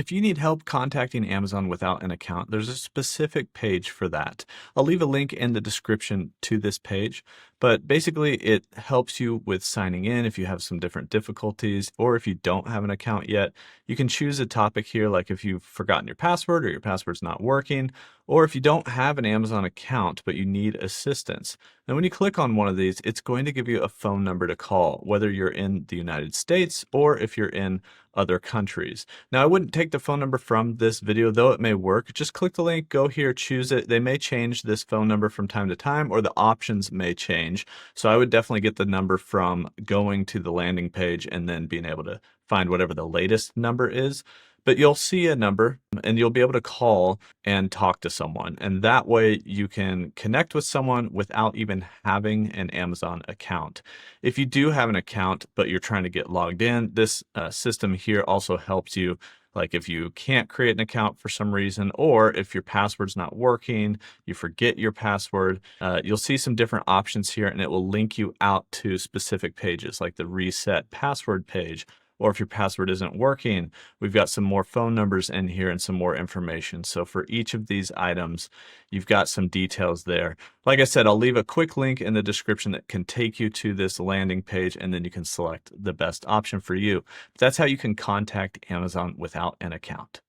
If you need help contacting Amazon without an account, there's a specific page for that. I'll leave a link in the description to this page, but basically it helps you with signing in if you have some different difficulties, or if you don't have an account yet, you can choose a topic here, like if you've forgotten your password or your password's not working, or if you don't have an Amazon account but you need assistance. Now, when you click on one of these, it's going to give you a phone number to call, whether you're in the United States or if you're in other countries. Now, I wouldn't take the phone number from this video, though it may work. Just click the link, go here, choose it. They may change this phone number from time to time, or the options may change. So I would definitely get the number from going to the landing page and then being able to find whatever the latest number is. But you'll see a number and you'll be able to call and talk to someone. And that way you can connect with someone without even having an Amazon account. If you do have an account, but you're trying to get logged in, this system here also helps you. Like if you can't create an account for some reason, or if your password's not working, you forget your password, you'll see some different options here and it will link you out to specific pages like the reset password page. Or if your password isn't working, we've got some more phone numbers in here and some more information. So for each of these items, you've got some details there. Like I said, I'll leave a quick link in the description that can take you to this landing page, and then you can select the best option for you. That's how you can contact Amazon without an account.